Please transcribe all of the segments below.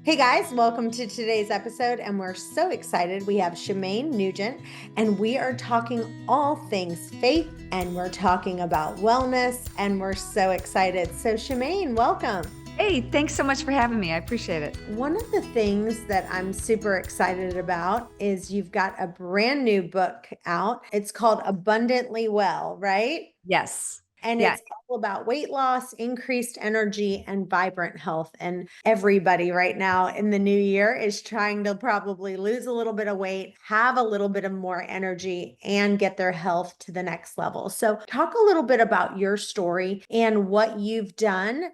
Hey guys, welcome to today's episode, and we're so excited. We have Shemane Nugent, and we are talking all things faith, and we're talking about wellness, and we're so excited. So, Shemane, welcome. Hey, thanks so much for having me. I appreciate it. One of the things that I'm super excited about is you've got a brand new book out. It's called Abundantly Well, right? Yes. And Yeah. it's all about weight loss, increased energy, and vibrant health. And everybody right now in the new year is trying to probably lose a little bit of weight, have a little bit of more energy, and get their health to the next level. So, talk a little bit about your story and what you've done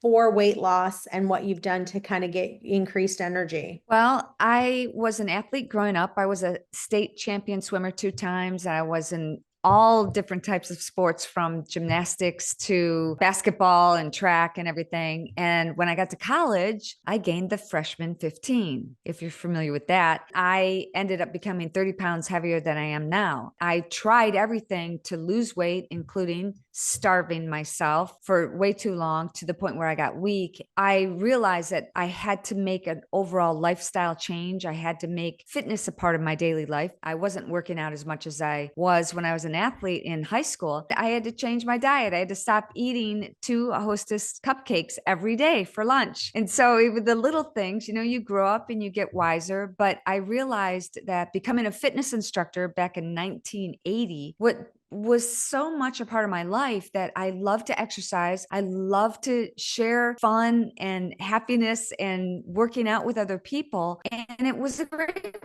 for weight loss and what you've done to kind of get increased energy. Well, I was an athlete growing up. I was a state champion swimmer 2 times. I was in all different types of sports from gymnastics to basketball and track and everything. And when I got to college, I gained the freshman 15. If you're familiar with that, I ended up becoming 30 pounds heavier than I am now. I tried everything to lose weight, including starving myself for way too long to the point where I got weak. I realized that I had to make an overall lifestyle change. I had to make fitness a part of my daily life. I wasn't working out as much as I was when I was an athlete in high school. I had to change my diet. I had to stop eating 2 Hostess cupcakes every day for lunch. And so it was the little things, you grow up and you get wiser. But I realized that becoming a fitness instructor back in 1980, what was so much a part of my life that I love to exercise. I love to share fun and happiness and working out with other people. And it was a great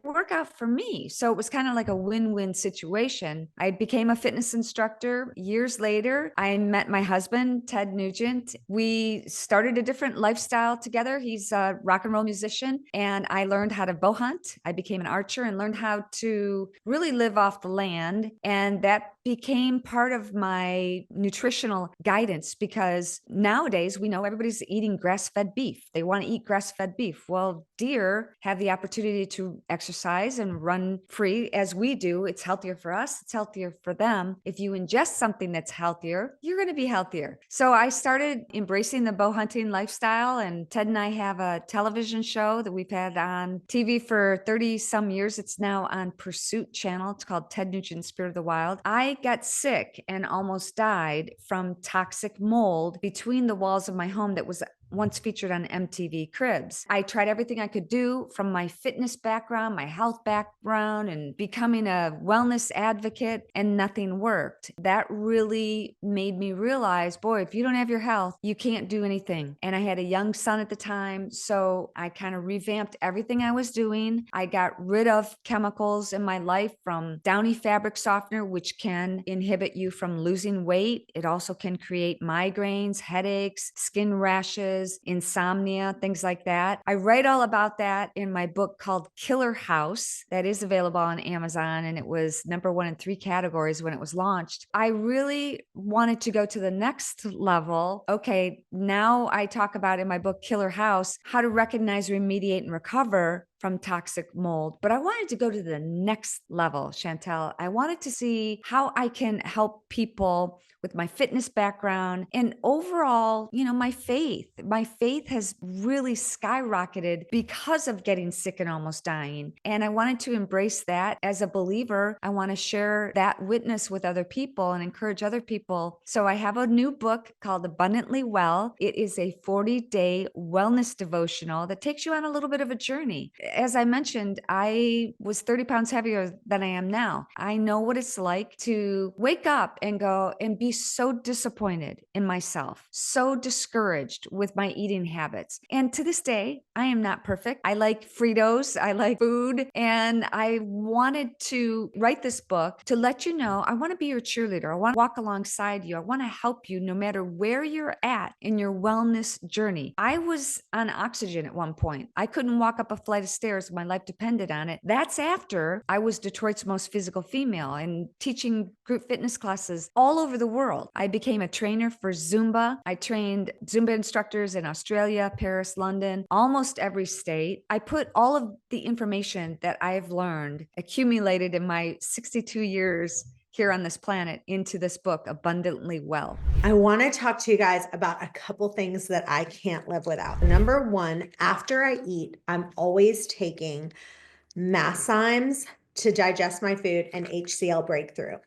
workout for me. So it was kind of like a win-win situation. I became a fitness instructor. Years later, I met my husband, Ted Nugent. We started a different lifestyle together. He's a rock and roll musician, and I learned how to bow hunt. I became an archer and learned how to really live off the land. And that became part of my nutritional guidance because nowadays we know everybody's eating grass-fed beef. They want to eat grass-fed beef. Well, deer have the opportunity to exercise and run free as we do. It's healthier for us, it's healthier for them. If you ingest something that's healthier, you're going to be healthier. So I started embracing the bow hunting lifestyle, and Ted and I have a television show that we've had on TV for 30 some years. It's now on Pursuit Channel. It's called Ted Nugent Spirit of the Wild. I got sick and almost died from toxic mold between the walls of my home that was once featured on MTV Cribs. I tried everything I could do from my fitness background, my health background, and becoming a wellness advocate, and nothing worked. That really made me realize, boy, if you don't have your health, you can't do anything. And I had a young son at the time, so I kind of revamped everything I was doing. I got rid of chemicals in my life, from Downy fabric softener, which can inhibit you from losing weight. It also can create migraines, headaches, skin rashes, insomnia, things like that. I write all about that in my book called Killer House, that is available on Amazon, and it was #1 in 3 categories when it was launched. I really wanted to go to the next level. Okay, now I talk about in my book Killer House how to recognize, remediate, and recover from toxic mold. But I wanted to go to the next level, Chantel. I wanted to see how I can help people with my fitness background and overall, my faith. My faith has really skyrocketed because of getting sick and almost dying. And I wanted to embrace that as a believer. I want to share that witness with other people and encourage other people. So I have a new book called Abundantly Well. It is a 40-day wellness devotional that takes you on a little bit of a journey. As I mentioned, I was 30 pounds heavier than I am now. I know what it's like to wake up and go and be so disappointed in myself, so discouraged with my eating habits. And to this day, I am not perfect. I like Fritos, I like food, and I wanted to write this book to let you know I want to be your cheerleader. I want to walk alongside you. I want to help you no matter where you're at in your wellness journey. I was on oxygen at one point. I couldn't walk up a flight of stairs. My life depended on it. That's after I was Detroit's most physical female and teaching group fitness classes all over the world. I became a trainer for Zumba. I trained Zumba instructors in Australia, Paris, London, almost every state. I put all of the information that I've learned, accumulated in my 62 years here on this planet into this book, Abundantly Well. I want to talk to you guys about a couple things that I can't live without. Number one, after I eat, I'm always taking Masszymes to digest my food and HCl breakthrough.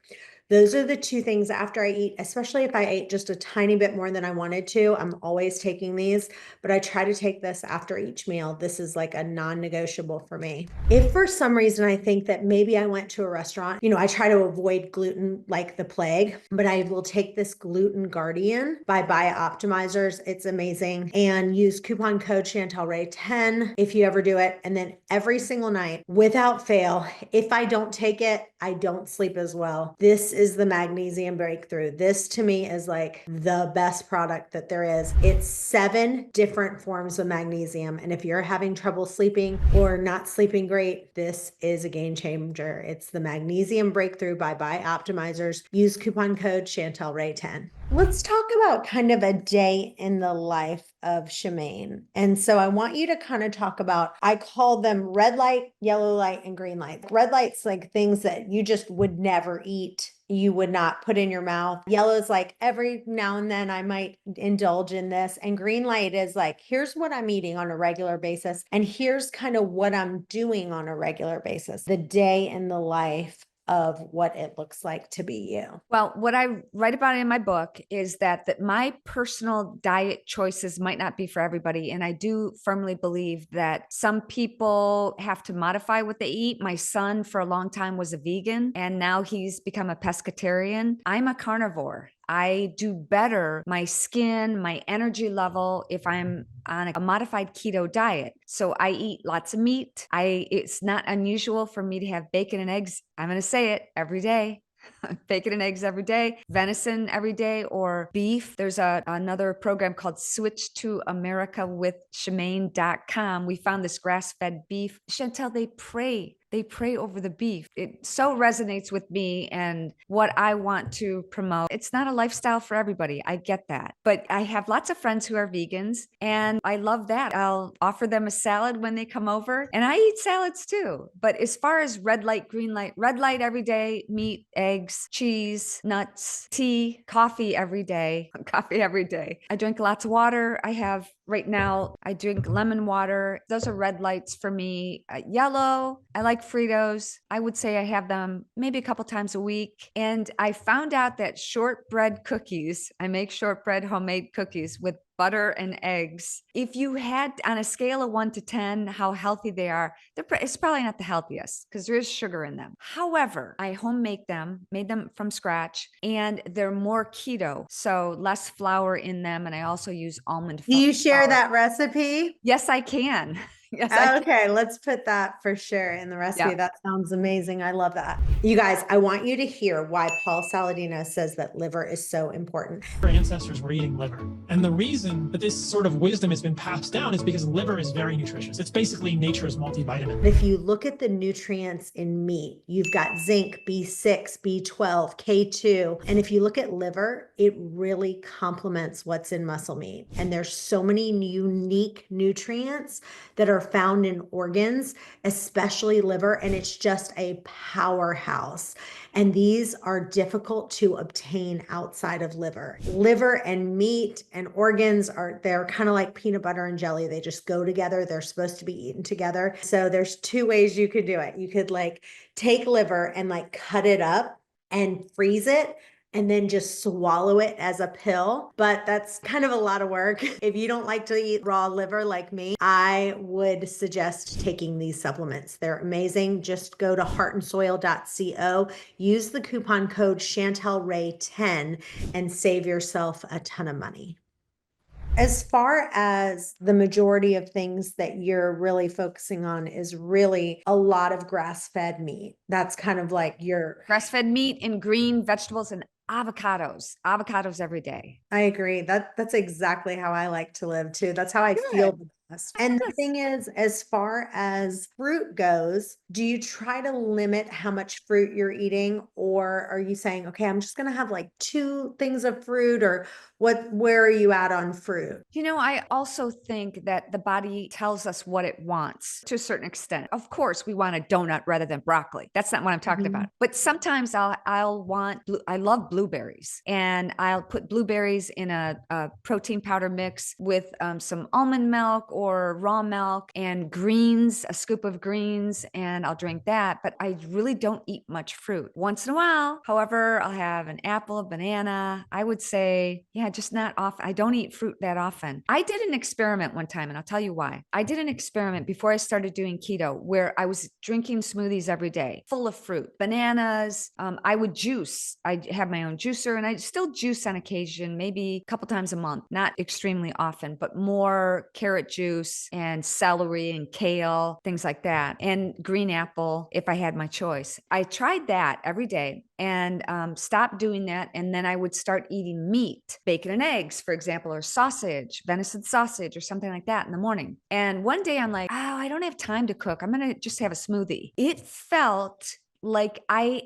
Those are the two things after I eat, especially if I ate just a tiny bit more than I wanted to. I'm always taking these, but I try to take this after each meal. This is like a non-negotiable for me. If for some reason I think that maybe I went to a restaurant, I try to avoid gluten like the plague, but I will take this Gluten Guardian by Optimizers. It's amazing. And use coupon code Chantel Ray 10 if you ever do it. And then every single night, without fail, if I don't take it, I don't sleep as well. This is the magnesium breakthrough. This to me is like the best product that there is. It's 7 different forms of magnesium. And if you're having trouble sleeping or not sleeping great, this is a game changer. It's the magnesium breakthrough by Optimizers. Use coupon code Chantel Ray 10. Let's talk about kind of a day in the life of Shemane. And so I want you to kind of talk about, I call them red light, yellow light, and green light. Red light's like things that you just would never eat. You would not put in your mouth. Yellow is like every now and then I might indulge in this. And green light is like, here's what I'm eating on a regular basis. And here's kind of what I'm doing on a regular basis. The day in the life of what it looks like to be you. Well, what I write about in my book is that my personal diet choices might not be for everybody. And I do firmly believe that some people have to modify what they eat. My son for a long time was a vegan and now he's become a pescatarian. I'm a carnivore. I do better, my skin, my energy level, if I'm on a modified keto diet. So I eat lots of meat. It's not unusual for me to have bacon and eggs. I'm going to say it every day. Bacon and eggs every day, venison every day, or beef. There's another program called Switch to America with Shemane.com. We found this grass-fed beef. Chantel, they pray over the beef. It so resonates with me and what I want to promote. It's not a lifestyle for everybody. I get that. But I have lots of friends who are vegans and I love that. I'll offer them a salad when they come over and I eat salads too. But as far as red light, green light, red light every day, meat, eggs, cheese, nuts, tea, coffee every day, coffee every day. I drink lots of water. Right now, I drink lemon water. Those are red lights for me. Yellow, I like Fritos. I would say I have them maybe a couple times a week. And I found out that shortbread cookies, I make shortbread homemade cookies with butter and eggs. If you had on a scale of 1 to 10, how healthy they are, it's probably not the healthiest because there is sugar in them. However, I home make them, made them from scratch, and they're more keto. So less flour in them. And I also use almond flour. Do you share that recipe? Yes, I can. Yes, I can. Okay, let's put that for sure in the recipe. Yeah. That sounds amazing. I love that. You guys, I want you to hear why Paul Saladino says that liver is so important. Our ancestors were eating liver. And the reason that this sort of wisdom has been passed down is because liver is very nutritious. It's basically nature's multivitamin. If you look at the nutrients in meat, you've got zinc, B6, B12, K2. And if you look at liver, it really complements what's in muscle meat. And there's so many unique nutrients that are found in organs, especially liver, and it's just a powerhouse. And these are difficult to obtain outside of liver. Liver and meat and organs they're kind of like peanut butter and jelly. They just go together. They're supposed to be eaten together. So there's 2 ways you could do it. You could like take liver and like cut it up and freeze it and then just swallow it as a pill. But that's kind of a lot of work. If you don't like to eat raw liver like me, I would suggest taking these supplements. They're amazing. Just go to heartandsoil.co, use the coupon code Chantel Ray 10 and save yourself a ton of money. As far as the majority of things that you're really focusing on is really a lot of grass-fed meat. That's kind of like your Grass-fed meat and green vegetables and avocados every day. I agree. That's exactly how I like to live too. That's how I feel the And the thing is, as far as fruit goes, do you try to limit how much fruit you're eating? Or are you saying, okay, I'm just going to have like 2 things of fruit, or where are you at on fruit? I also think that the body tells us what it wants to a certain extent. Of course, we want a donut rather than broccoli. That's not what I'm talking about. But sometimes I'll want, I love blueberries, and I'll put blueberries in a protein powder mix with some almond milk or raw milk and greens, a scoop of greens, and I'll drink that. But I really don't eat much fruit. Once in a while, however, I'll have an apple, a banana. I would say, yeah, just not often. I don't eat fruit that often. I did an experiment one time, and I'll tell you why. I did an experiment before I started doing keto where I was drinking smoothies every day, full of fruit, bananas. I would juice. I have my own juicer, and I still juice on occasion, maybe a couple times a month, not extremely often, but more carrot juice and celery and kale, things like that, and green apple if I had my choice. I tried that every day and stopped doing that. And then I would start eating meat, bacon and eggs, for example, or sausage, venison sausage, or something like that in the morning. And one day I'm like, oh, I don't have time to cook. I'm going to just have a smoothie. It felt like I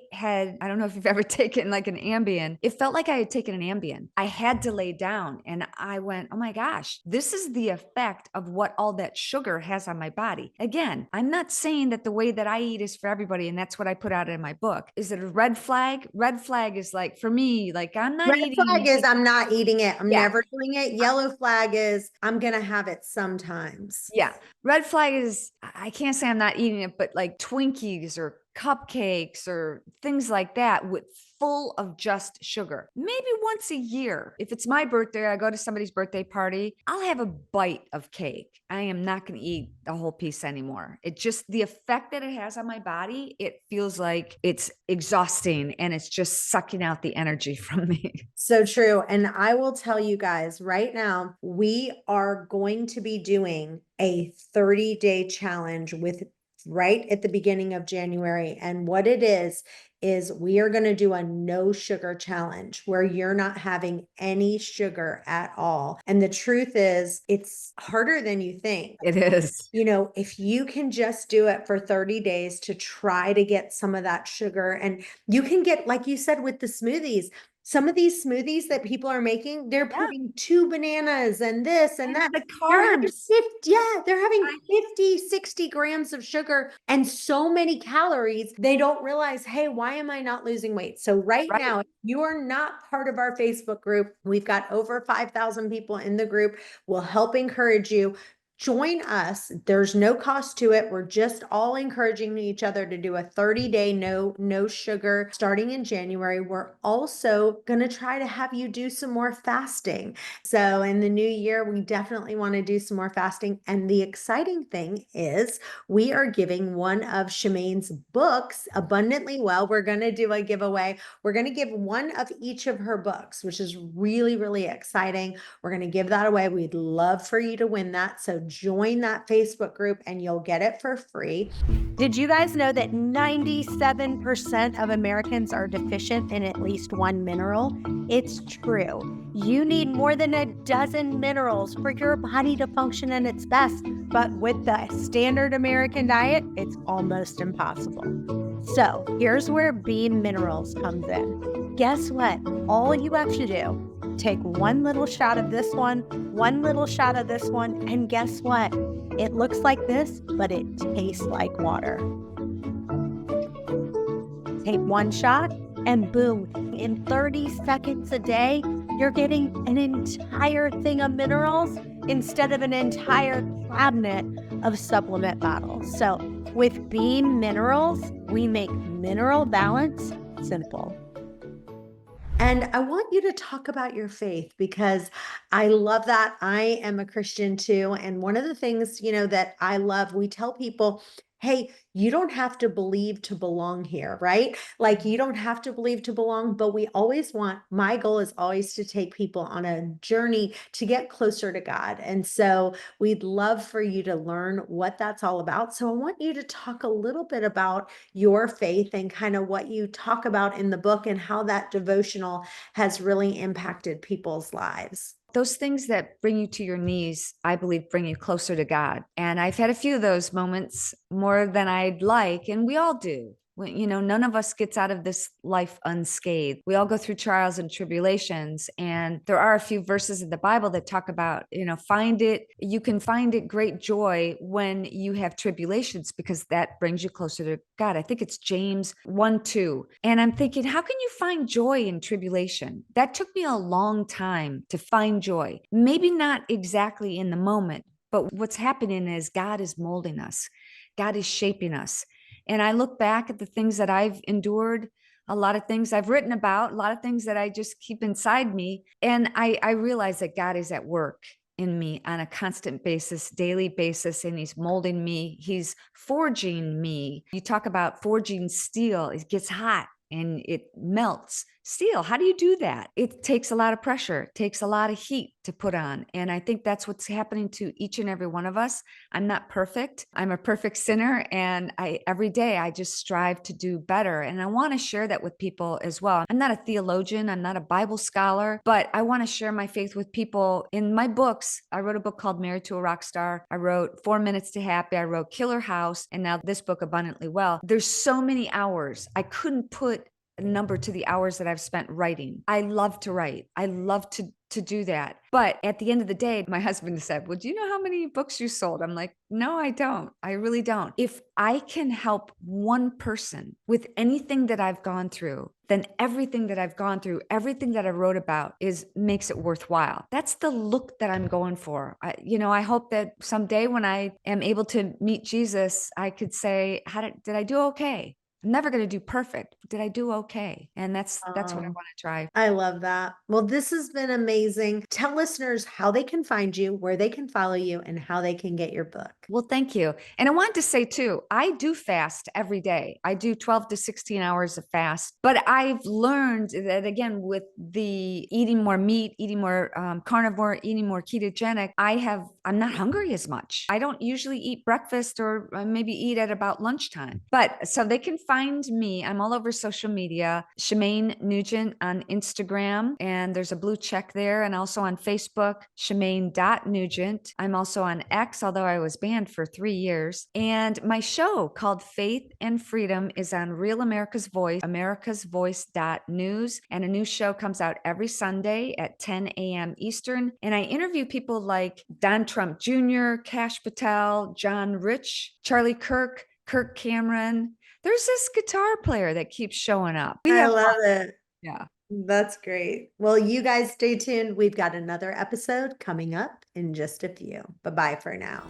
don't know if you've ever taken like an Ambien. It felt like I had taken an Ambien. I had to lay down, and I went, oh my gosh, this is the effect of what all that sugar has on my body. Again, I'm not saying that the way that I eat is for everybody, and that's what I put out in my book. Is it a red flag? Red flag is like, for me, like I'm not Red eating. flag is I'm not eating it. I'm Yeah. never doing it. Yellow flag is I'm going to have it sometimes. Yeah. Red flag is, I can't say I'm not eating it, but like Twinkies or cupcakes or things like that with full of just sugar. Maybe once a year. If it's my birthday, I go to somebody's birthday party, I'll have a bite of cake. I am not going to eat a whole piece anymore. It just, the effect that it has on my body, it feels like it's exhausting and it's just sucking out the energy from me. So true. And I will tell you guys right now, we are going to be doing a 30-day challenge with right at the beginning of January. And what it is we are going to do a no sugar challenge where you're not having any sugar at all. And the truth is, it's harder than you think. It is. If you can just do it for 30 days to try to get some of that sugar, and you can get, like you said, with the smoothies, some of these smoothies that people are making, they're Yeah. putting 2 bananas and this and that. The They're having carbs. 50, yeah, they're having 50, 60 grams of sugar and so many calories. They don't realize, hey, why am I not losing weight? So right Right. now, if you are not part of our Facebook group, we've got over 5,000 people in the group. We'll help encourage you. Join us. There's no cost to it. We're just all encouraging each other to do a 30-day no sugar starting in January. We're also going to try to have you do some more fasting. So in the new year, we definitely want to do some more fasting. And the exciting thing is we are giving one of Shemane's books, Abundantly Well. We're going to do a giveaway. We're going to give one of each of her books, which is really, really exciting. We're going to give that away. We'd love for you to win that. So join that Facebook group and you'll get it for free. Did you guys know that 97% of Americans are deficient in at least one mineral? It's true. You need more than a dozen minerals for your body to function at its best. But with the standard American diet, it's almost impossible. So here's where Beam Minerals comes in. Guess what? All you have to do, take one little shot of this one little shot of this one, and guess what? It looks like this, but it tastes like water. Take one shot and boom, in 30 seconds a day, you're getting an entire thing of minerals instead of an entire cabinet of supplement bottles. So with Beam Minerals, we make mineral balance simple. And I want you to talk about your faith because I love that. I am a Christian too. And one of the things, that I love, we tell people, hey, you don't have to believe to belong here, right? Like you don't have to believe to belong, but my goal is always to take people on a journey to get closer to God. And so we'd love for you to learn what that's all about. So I want you to talk a little bit about your faith and kind of what you talk about in the book and how that devotional has really impacted people's lives. Those things that bring you to your knees, I believe, bring you closer to God. And I've had a few of those moments, more than I'd like, and we all do. None of us gets out of this life unscathed. We all go through trials and tribulations. And there are a few verses in the Bible that talk about, you can find it great joy when you have tribulations, because that brings you closer to God. I think it's James 1:2. And I'm thinking, how can you find joy in tribulation? That took me a long time to find joy. Maybe not exactly in the moment, but what's happening is God is molding us. God is shaping us. And I look back at the things that I've endured, a lot of things I've written about, a lot of things that I just keep inside me. And I realize that God is at work in me on a constant basis, daily basis, and he's molding me. He's forging me. You talk about forging steel. It gets hot and it melts. Steel, how do you do that? It takes a lot of pressure, it takes a lot of heat to put on. And I think that's what's happening to each and every one of us. I'm not perfect. I'm a perfect sinner. And every day I just strive to do better. And I want to share that with people as well. I'm not a theologian. I'm not a Bible scholar, but I want to share my faith with people. In my books, I wrote a book called Married to a Rock Star. I wrote 4 Minutes to Happy. I wrote Killer House. And now this book, Abundantly Well. There's so many hours. I couldn't put a number to the hours that I've spent writing. I love to write. I love to do that. But at the end of the day, my husband said, well, do you know how many books you sold? I'm like, no, I don't. I really don't. If I can help one person with anything that I've gone through, then everything that I've gone through, everything that I wrote about makes it worthwhile. That's the look that I'm going for. I hope that someday when I am able to meet Jesus, I could say, did I do okay? I'm never going to do perfect. Did I do okay? And that's what I want to try. I love that. Well, this has been amazing. Tell listeners how they can find you, where they can follow you, and how they can get your book. Well, thank you. And I wanted to say too, I do fast every day. I do 12 to 16 hours of fast, but I've learned that again, with the eating more meat, eating more carnivore, eating more ketogenic, I'm not hungry as much. I don't usually eat breakfast or maybe eat at about lunchtime, but so they can find me. I'm all over social media, Shemane Nugent on Instagram, and there's a blue check there, and also on Facebook, Shemane.Nugent. I'm also on X, although I was banned for 3 years. And my show called Faith and Freedom is on Real America's Voice, americasvoice.news. And a new show comes out every Sunday at 10 a.m. Eastern. And I interview people like Don Trump Jr., Kash Patel, John Rich, Charlie Kirk, Kirk Cameron. There's this guitar player that keeps showing up. I love it. Yeah. That's great. Well, you guys stay tuned. We've got another episode coming up in just a few. Bye-bye for now.